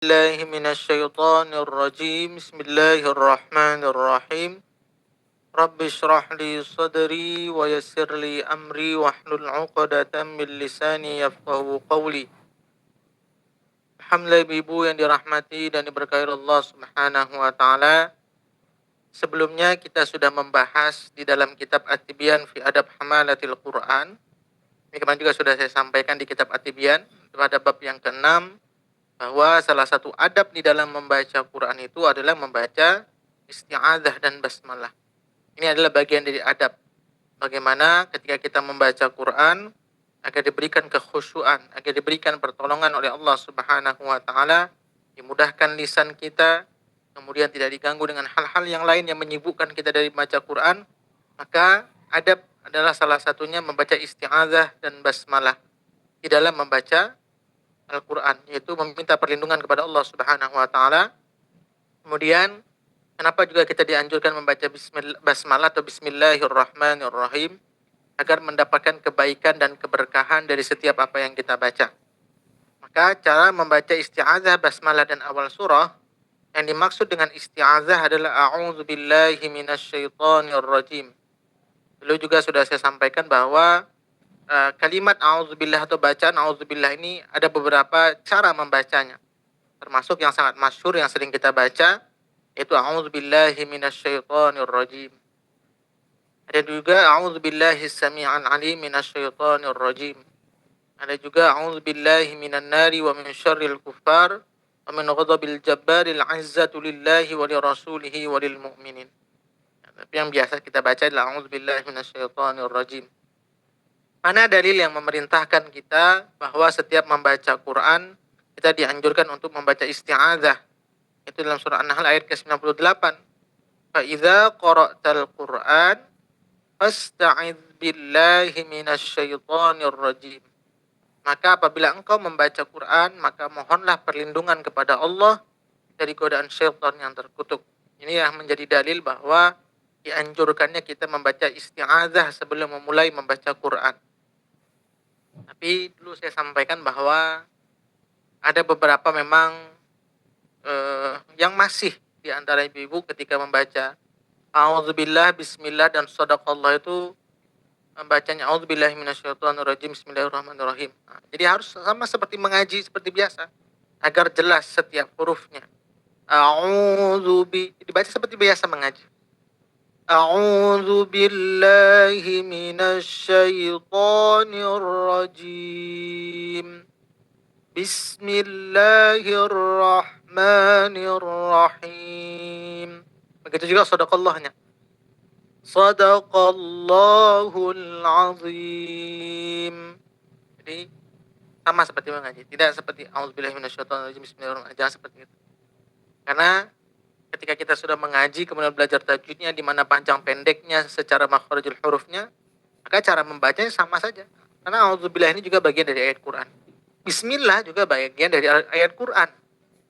الله من الشيطان الرجيم بسم الله الرحمن الرحيم رب اشرح لي صدري ويسر لي أمري واحلل عقدة من lisani yafqahu qawli. Alhamdulillah ibu yang dirahmati dan diberkahi Allah Subhanahu wa taala. Sebelumnya kita sudah membahas di dalam kitab At-Tibyan fi Adab Hamalatil Quran. Ini kemarin juga sudah saya sampaikan di kitab At-Tibyan pada bab yang ke-6 bahwa salah satu adab di dalam membaca Quran itu adalah membaca isti'adzah dan basmalah. Ini adalah bagian dari adab. Bagaimana ketika kita membaca Quran agar diberikan kekhusyuan, agar diberikan pertolongan oleh Allah Subhanahu wa taala, dimudahkan lisan kita, kemudian tidak diganggu dengan hal-hal yang lain yang menyibukkan kita dari membaca Quran, maka adab adalah salah satunya membaca isti'adzah dan basmalah di dalam membaca Al-Quran, yaitu meminta perlindungan kepada Allah Subhanahu wa taala. Kemudian kenapa juga kita dianjurkan membaca basmalah atau bismillahirrahmanirrahim agar mendapatkan kebaikan dan keberkahan dari setiap apa yang kita baca. Maka cara membaca isti'adzah, basmalah dan awal surah, yang dimaksud dengan isti'adzah adalah a'udzubillahi minasyaitonirrajim. Dulu juga sudah saya sampaikan bahwa kalimat a'udzubillah atau bacaan a'udzubillah ini ada beberapa cara membacanya. Termasuk yang sangat masyhur yang sering kita baca yaitu a'udzubillahi minasyaitonirrajim. Ada juga a'udzubillahi samii'al 'alim minasyaitonirrajim. Ada juga a'udzubillahi minan nari wa min syarril kuffar wa min ghadabil jabbaril 'izzatu lillahi wa lirasulihi wa lil mu'minin. Tapi yang biasa kita baca adalah a'udzubillahi minasyaitonirrajim. Mana dalil yang memerintahkan kita bahwa setiap membaca Quran kita dianjurkan untuk membaca isti'adzah? Itu dalam surah An-Nahl ayat ke-98. Fa idza qara'tal Qur'an fasta'idz billahi minasyaitonir rajim. Maka apabila engkau membaca Quran, maka mohonlah perlindungan kepada Allah dari godaan syaitan yang terkutuk. Ini yang menjadi dalil bahwa dianjurkannya kita membaca isti'adzah sebelum memulai membaca Quran. Tapi dulu saya sampaikan bahwa ada beberapa memang yang masih di antara ibu-ibu ketika membaca A'udzubillah, Bismillah dan Sadaqallah itu membacanya A'udzubillahi minasyaitonirrajim, Bismillahirrahmanirrahim. Nah, jadi harus sama seperti mengaji seperti biasa agar jelas setiap hurufnya. Dibaca seperti biasa mengaji. A'udzu billahi minasyaitonir rajim. Bismillahirrahmanirrahim. Begitu juga sadaqallahnya. Sadaqallahul azim. Jadi sama seperti mengaji, tidak seperti a'udzubillahi minasyaitonirrajim bismillahirrahmanirrahim, jangan seperti itu. Karena ketika kita sudah mengaji kemudian belajar tajwidnya di mana panjang pendeknya secara makhrajul hurufnya, maka cara membacanya sama saja. Karena a'udzubillah ini juga bagian dari ayat Quran. Bismillah juga bagian dari ayat Quran.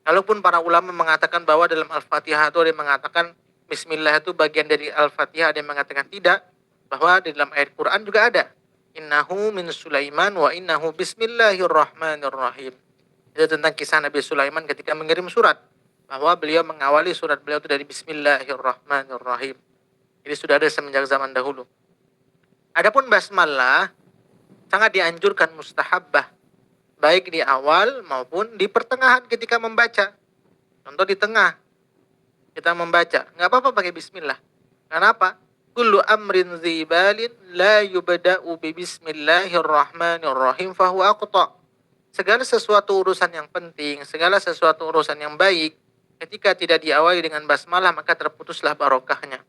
Kalaupun para ulama mengatakan bahwa dalam Al-Fatihah itu ada yang mengatakan Bismillah itu bagian dari Al-Fatihah, ada yang mengatakan tidak, bahwa di dalam ayat Quran juga ada innahu min Sulaiman wa innahu bismillahirrahmanirrahim. Itu tentang kisah Nabi Sulaiman ketika mengirim surat, bahwa beliau mengawali surat beliau itu dari Bismillahirrahmanirrahim. Jadi sudah ada semenjak zaman dahulu. Adapun basmalah sangat dianjurkan, mustahabbah, baik di awal maupun di pertengahan ketika membaca. Contoh di tengah kita membaca, nggak apa-apa pakai bismillah. Kenapa? Kullu amrin zibalin la yubda'u bi bismillahirrahmanirrahim fahuwa aqta. Segala sesuatu urusan yang penting, segala sesuatu urusan yang baik, ketika tidak diawali dengan basmalah maka terputuslah barokahnya.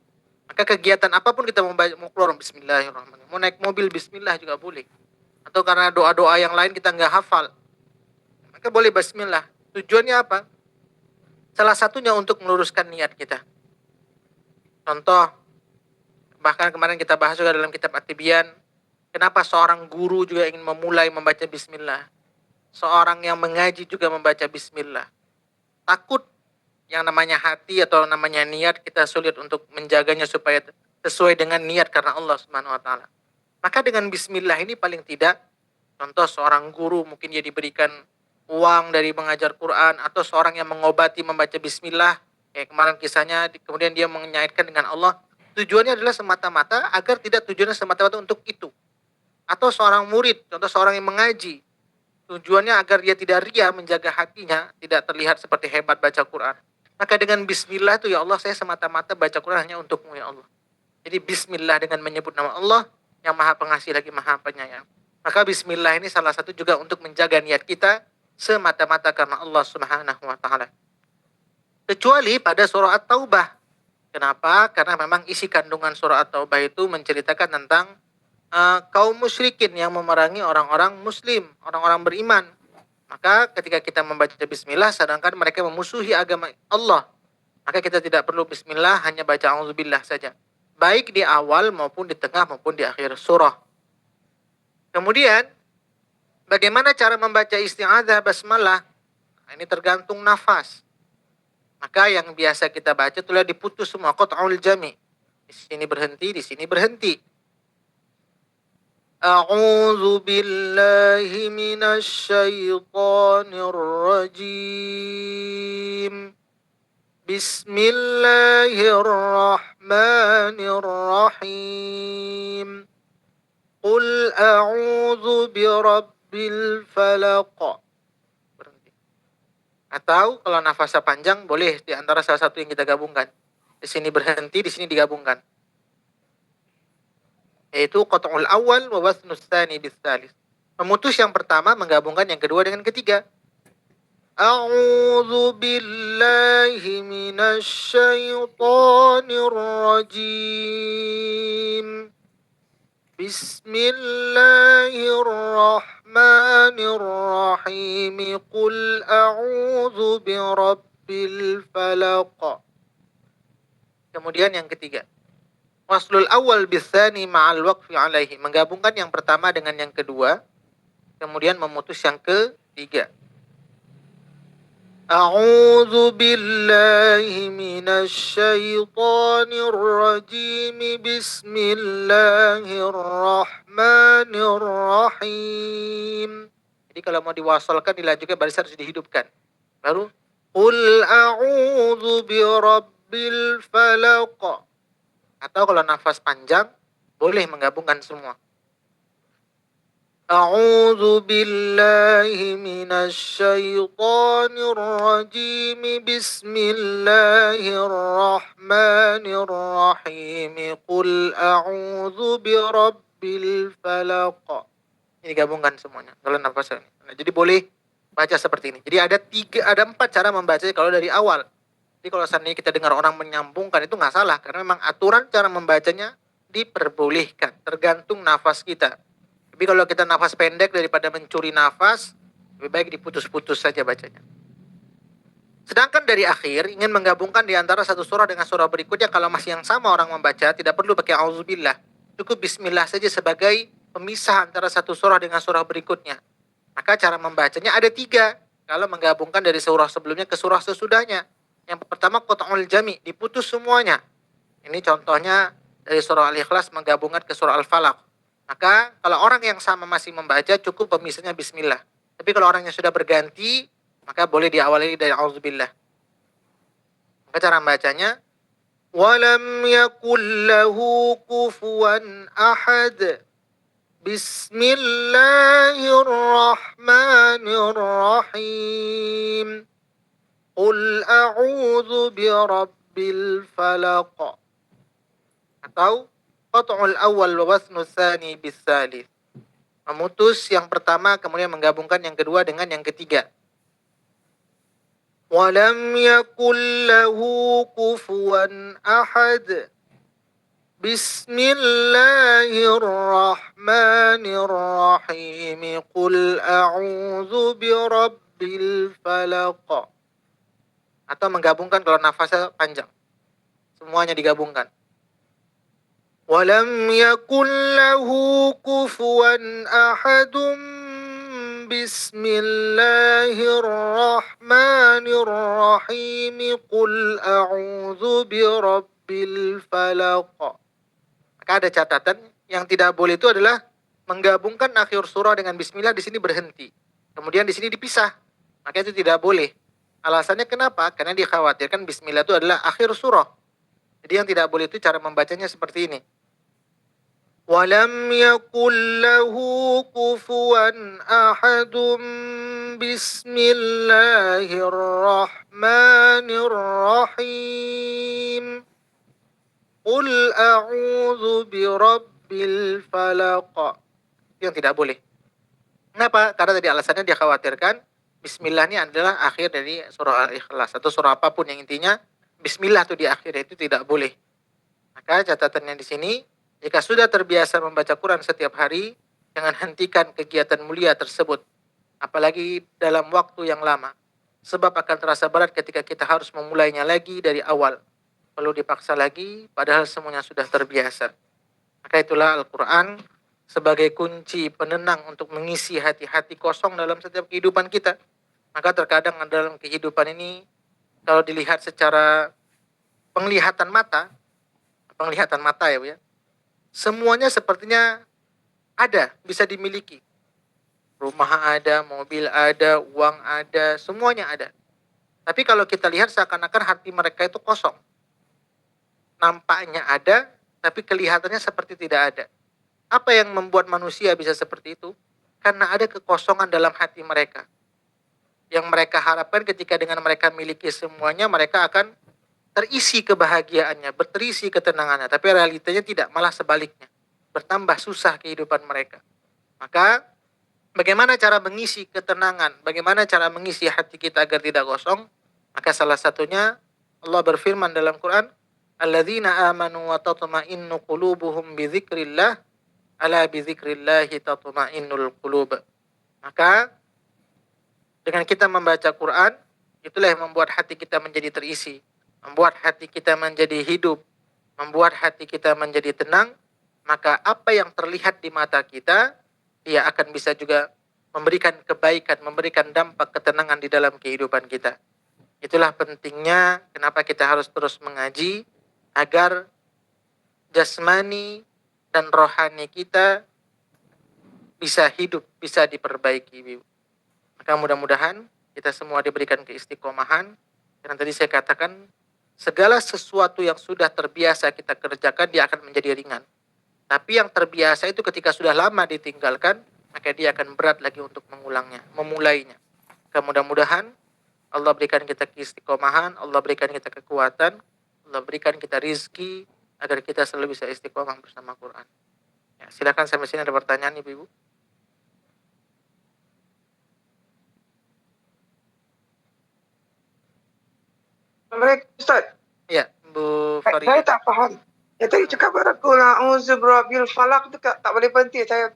Maka kegiatan apapun kita mau keluar bismillahirrahmanirrahim, mau naik mobil bismillah juga boleh. Atau karena doa-doa yang lain kita nggak hafal, maka boleh bismillah. Tujuannya apa? Salah satunya untuk meluruskan niat kita. Contoh, bahkan kemarin kita bahas juga dalam kitab At-Tibyan, kenapa seorang guru juga ingin memulai membaca bismillah. Seorang yang mengaji juga membaca bismillah. Takut yang namanya hati atau namanya niat kita sulit untuk menjaganya supaya sesuai dengan niat karena Allah Subhanahu wa taala. Maka dengan bismillah ini paling tidak, contoh seorang guru mungkin dia diberikan uang dari mengajar Quran, atau seorang yang mengobati membaca bismillah, kayak kemarin kisahnya, kemudian dia mengaitkan dengan Allah, tujuannya adalah semata-mata agar tidak tujuannya semata-mata untuk itu. Atau seorang murid, contoh seorang yang mengaji, tujuannya agar dia tidak ria, menjaga hatinya, tidak terlihat seperti hebat baca Quran. Maka dengan bismillah itu, ya Allah, saya semata-mata baca Quran hanya untukmu, ya Allah. Jadi bismillah dengan menyebut nama Allah yang maha pengasih lagi maha penyayang. Maka bismillah ini salah satu juga untuk menjaga niat kita semata-mata karena Allah Subhanahu wa taala. Kecuali pada surah At-Taubah. Kenapa? Karena memang isi kandungan surah At-Taubah itu menceritakan tentang kaum musyrikin yang memerangi orang-orang muslim, orang-orang beriman. Maka ketika kita membaca bismillah sedangkan mereka memusuhi agama Allah, maka kita tidak perlu bismillah, hanya baca auzubillah saja. Baik di awal maupun di tengah maupun di akhir surah. Kemudian, bagaimana cara membaca isti'adzah basmalah? Nah, ini tergantung nafas. Maka yang biasa kita baca itulah diputus semua, qat'ul jami'. Di sini berhenti, di sini berhenti. A'udzu billahi minasy syaithanir rajim. Bismillahirrahmanirrahim. Qul a'udzu birabbil falaq. Berhenti. Atau kalau nafasnya panjang, boleh di antara salah satu yang kita gabungkan. Di sini berhenti, di sini digabungkan. Yaitu qat'ul awal wa wasnus tsani bis tsalis. Memutus yang pertama, menggabungkan yang kedua dengan ketiga. A'udzu billahi minasy syaithanir rajim. Bismillahirrahmanirrahim. Qul a'udzu birabbil falaq. Kemudian yang ketiga, waslul awal bisani ma'al waqfi alaihi. Menggabungkan yang pertama dengan yang kedua, kemudian memutus yang ketiga. A'udzu billahi minasy syaithanir rajim. Bismillahirrahmanirrahim. Jadi kalau mau diwasalkan, dilanjutkan barisan harus dihidupkan. Baru qul a'udzu birabbil falaq. Atau kalau nafas panjang, boleh menggabungkan semua. A'udzu billahi minasy syaithanir rajim. Bismillahirrahmanirrahim. Qul a'udzu birabbil falaq. Ini gabungkan semuanya kalau nafas ini. Nah, jadi boleh baca seperti ini. Jadi ada 4 cara membaca kalau dari awal. Jadi kalau seandainya kita dengar orang menyambungkan, itu nggak salah, karena memang aturan cara membacanya diperbolehkan, tergantung nafas kita. Tapi kalau kita nafas pendek, daripada mencuri nafas, lebih baik diputus-putus saja bacanya. Sedangkan dari akhir, ingin menggabungkan di antara satu surah dengan surah berikutnya, kalau masih yang sama orang membaca, tidak perlu pakai auzubillah. Cukup bismillah saja sebagai pemisah antara satu surah dengan surah berikutnya. Maka cara membacanya ada 3. Kalau menggabungkan dari surah sebelumnya ke surah sesudahnya. Yang pertama, qat'ul jami', diputus semuanya. Ini contohnya dari surah Al-Ikhlas menggabungkan ke surah Al-Falaq. Maka kalau orang yang sama masih membaca, cukup pemisahnya bismillah. Tapi kalau orang yang sudah berganti, maka boleh diawali dari auzubillah. Maka cara membacanya, walam yakul lahu kufuwan ahad. Bismillahirrahmanirrahim. Qul a'udzu birabbil falaq. Atau qat'ul awal wa wasnus tsani bis tsalis. Memutus yang pertama kemudian menggabungkan yang kedua dengan yang ketiga. Walam yakul lahu kufuwan ahad. Bismillahirrahmanirrahim. Qul a'udzu birabbil falaq. Atau menggabungkan kalau nafasnya panjang. Semuanya digabungkan. Walam yakul lahu kufuwan ahadun. Bismillahirrahmanirrahim. Qul a'udzu birabbil falaq. Maka ada catatan, yang tidak boleh itu adalah menggabungkan akhir surah dengan bismillah, di sini berhenti. Kemudian di sini dipisah. Maka itu tidak boleh. Alasannya kenapa? Karena dikhawatirkan bismillah itu adalah akhir surah. Jadi yang tidak boleh itu cara membacanya seperti ini. Walam yakul lahu kufuwan ahadun bismillahirrahmanirrahim. Qul a'udzu birabbil falaq. Yang tidak boleh. Kenapa? Karena tadi alasannya dia khawatirkan bismillah ini adalah akhir dari surah Al-Ikhlas atau surah apapun yang intinya bismillah itu di akhir, itu tidak boleh. Maka catatannya di sini, jika sudah terbiasa membaca Quran setiap hari, jangan hentikan kegiatan mulia tersebut, apalagi dalam waktu yang lama. Sebab akan terasa berat ketika kita harus memulainya lagi dari awal. Perlu dipaksa lagi, padahal semuanya sudah terbiasa. Maka itulah Al-Quran sebagai kunci penenang untuk mengisi hati-hati kosong dalam setiap kehidupan kita. Maka terkadang dalam kehidupan ini, kalau dilihat secara penglihatan mata ya Bu ya, semuanya sepertinya ada, bisa dimiliki. Rumah ada, mobil ada, uang ada, semuanya ada. Tapi kalau kita lihat seakan-akan hati mereka itu kosong. Nampaknya ada, tapi kelihatannya seperti tidak ada. Apa yang membuat manusia bisa seperti itu? Karena ada kekosongan dalam hati mereka. Yang mereka harapkan ketika dengan mereka miliki semuanya, mereka akan terisi kebahagiaannya, berterisi ketenangannya. Tapi realitanya tidak, malah sebaliknya. Bertambah susah kehidupan mereka. Maka bagaimana cara mengisi ketenangan? Bagaimana cara mengisi hati kita agar tidak kosong? Maka salah satunya Allah berfirman dalam Quran, alladzina amanu wa tatma'innu qulubuhum bi dzikrillah, ala bi dzikrillahi tatma'innul qulub. Maka dengan kita membaca Quran, itulah yang membuat hati kita menjadi terisi, membuat hati kita menjadi hidup, membuat hati kita menjadi tenang. Maka apa yang terlihat di mata kita, dia akan bisa juga memberikan kebaikan, memberikan dampak ketenangan di dalam kehidupan kita. Itulah pentingnya kenapa kita harus terus mengaji, agar jasmani dan rohani kita bisa hidup, bisa diperbaiki. Maka mudah-mudahan kita semua diberikan keistiqomahan. Karena tadi saya katakan, segala sesuatu yang sudah terbiasa kita kerjakan, dia akan menjadi ringan. Tapi yang terbiasa itu ketika sudah lama ditinggalkan, maka dia akan berat lagi untuk mengulangnya, memulainya. Mudah-mudahan Allah berikan kita keistiqomahan, Allah berikan kita kekuatan, Allah berikan kita rizki, agar kita selalu bisa istiqomah bersama Quran. Ya, silakan sampai sini ada pertanyaan Ibu-Ibu. Baik, Ustaz. Ya, Bu Farida. Saya tak faham. Yang tadi cakap Qul a'udzu birabbil falaq itu tak boleh berhenti. Saya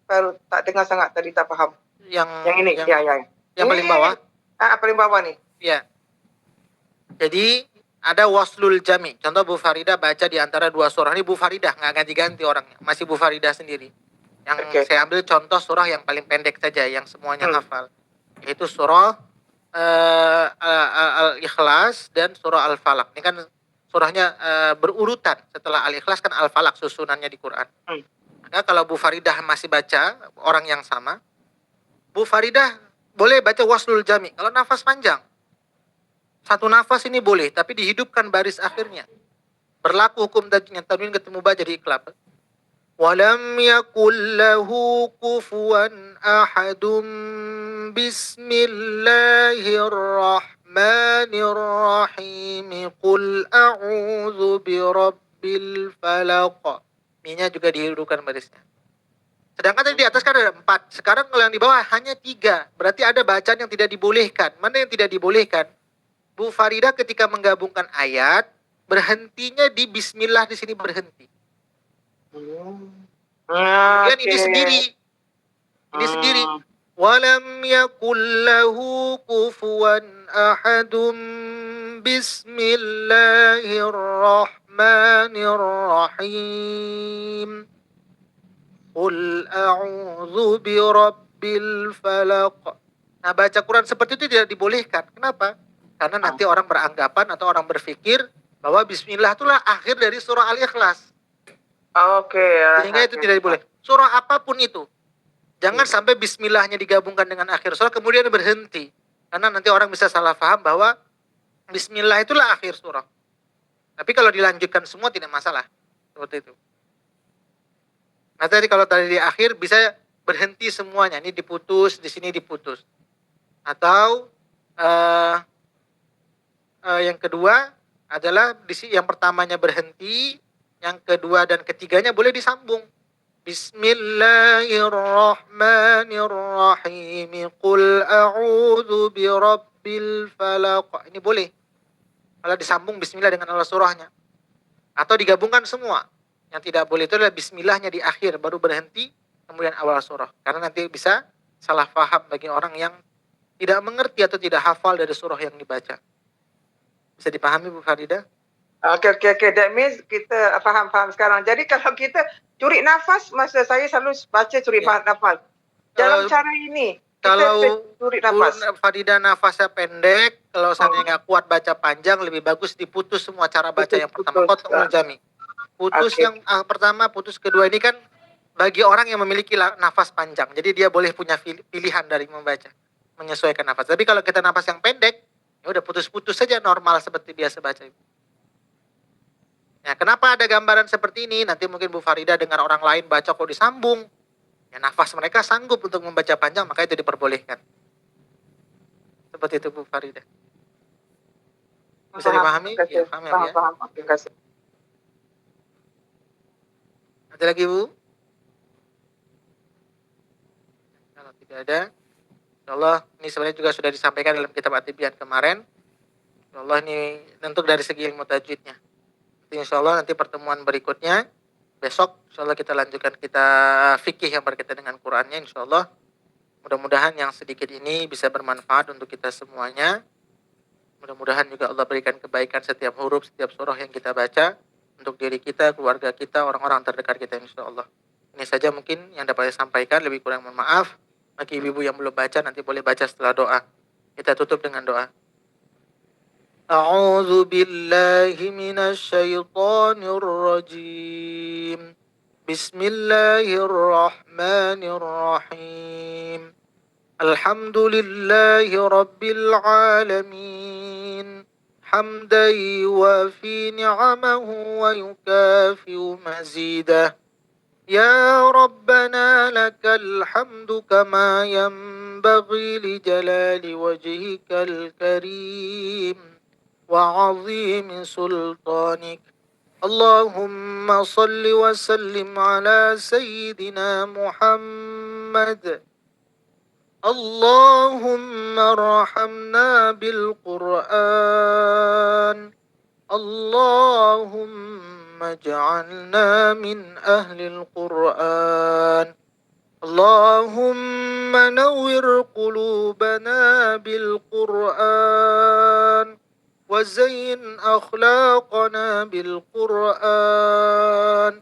baru tak dengar sangat tadi, tak faham. Yang ini, ya. Yang paling bawah? Paling bawah nih. Ya. Jadi ada waslul jami. Contoh Bu Farida baca di antara dua surah. Ini Bu Farida, nggak ganti-ganti orangnya. Masih Bu Farida sendiri. Yang saya ambil contoh surah yang paling pendek saja, yang semuanya hafal. Yaitu surah Al-Ikhlas dan surah Al-Falaq. Ini kan surahnya berurutan. Setelah Al-Ikhlas kan Al-Falaq susunannya di Quran. Maka kalau Bu Faridah masih baca, orang yang sama, Bu Faridah boleh baca waslul jami. Kalau nafas panjang, satu nafas ini boleh, tapi dihidupkan baris akhirnya. Berlaku hukum tanwin ketemu ba jadi iklab. Walam yakul lahu kufuwan ahadun bismillahirrahmanirrahim. Qul a'udzu birabbil falaq. Minya juga dihidupkan barisnya. Sedangkan tadi di atas kan ada 4. Sekarang kalau yang di bawah hanya 3. Berarti ada bacaan yang tidak dibolehkan. Mana yang tidak dibolehkan? Bu Farida ketika menggabungkan ayat, berhentinya di bismillah, di sini berhenti. Kemudian ini sendiri. Walam yakul lahu kufuwan ahadun bismillahirrahmanirrahim. Qul a'udzu birabbil falaq. Nah, baca Quran seperti itu tidak dibolehkan. Kenapa? Karena nanti orang beranggapan atau orang berpikir bahwa bismillah itulah akhir dari surah Al-Ikhlas. Sehingga itu tidak boleh. Surah apapun itu, jangan sampai bismillahnya digabungkan dengan akhir surah kemudian berhenti. Karena nanti orang bisa salah paham bahwa bismillah itulah akhir surah. Tapi kalau dilanjutkan semua tidak masalah. Seperti itu. Nah tadi kalau tadi di akhir bisa berhenti semuanya. Ini diputus, di sini diputus. Atau yang kedua adalah yang pertamanya berhenti, yang kedua dan ketiganya boleh disambung. Bismillahirrahmanirrahim. Qul a'udzu birabbil falaq. Ini boleh. Kalau disambung bismillah dengan awal surahnya. Atau digabungkan semua. Yang tidak boleh itu adalah bismillahnya di akhir baru berhenti kemudian awal surah. Karena nanti bisa salah paham bagi orang yang tidak mengerti atau tidak hafal dari surah yang dibaca. Bisa dipahami Bu Farida? Okay. That means kita faham sekarang. Jadi kalau kita curi nafas, masa saya selalu baca curi nafas. Dalam cara ini, kalau curi nafas. Farida nafasnya pendek, kalau seandainya nggak kuat baca panjang, lebih bagus diputus semua cara baca yang pertama. Qat'ul jami. Putus yang pertama, putus kedua ini kan bagi orang yang memiliki nafas panjang. Jadi dia boleh punya pilihan dari membaca, menyesuaikan nafas. Tapi kalau kita nafas yang pendek, ya udah putus-putus saja normal seperti biasa baca. Ya, kenapa ada gambaran seperti ini? Nanti mungkin Bu Farida dengar orang lain baca kok disambung. Ya, nafas mereka sanggup untuk membaca panjang, maka itu diperbolehkan. Seperti itu Bu Farida. Bisa dipahami? Ya, paham ya. Terima kasih. Ada lagi Bu? Kalau tidak ada, insyaallah ini sebenarnya juga sudah disampaikan dalam kitab At-Tibyan kemarin. Insyaallah ini untuk dari segi ilmu tajwidnya. Insyaallah nanti pertemuan berikutnya besok insyaallah kita lanjutkan kita fikih yang berkaitan dengan Qur'annya insyaallah. Mudah-mudahan yang sedikit ini bisa bermanfaat untuk kita semuanya. Mudah-mudahan juga Allah berikan kebaikan setiap huruf, setiap surah yang kita baca untuk diri kita, keluarga kita, orang-orang terdekat kita insyaallah. Ini saja mungkin yang dapat saya sampaikan, lebih kurang mohon maaf. Bagi ibu-ibu yang belum baca nanti boleh baca setelah doa. Kita tutup dengan doa. أعوذ بالله من الشيطان الرجيم بسم الله الرحمن الرحيم الحمد لله رب العالمين حمدا يوافي نعمه ويكافئ مزيده يا ربنا لك الحمد كما ينبغي لجلال وجهك الكريم وعظيم سلطانك اللهم صل وسلم على سيدنا محمد اللهم ارحمنا بالقرآن اللهم اجعلنا من أهل القرآن اللهم نور قلوبنا بالقرآن وزين أخلاقنا بالقرآن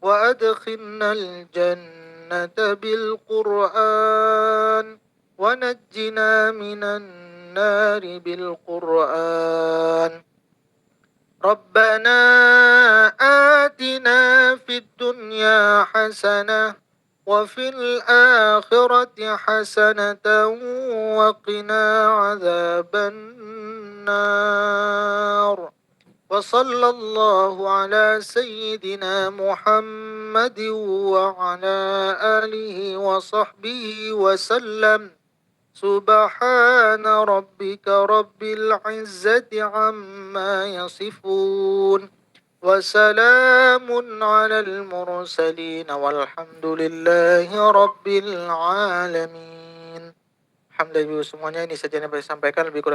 وأدخلنا الجنة بالقرآن ونجنا من النار بالقرآن ربنا آتنا في الدنيا حسنة وفي الآخرة حسنة وقنا عذاب النار وصلى الله على سيدنا محمد وعلى آله وصحبه وسلم سبحان ربك رب العزة عما يصفون وسلام على المرسلين والحمد لله رب العالمين. Alhamdulillah semuanya, ini saja yang saya sampaikan, lebih kurang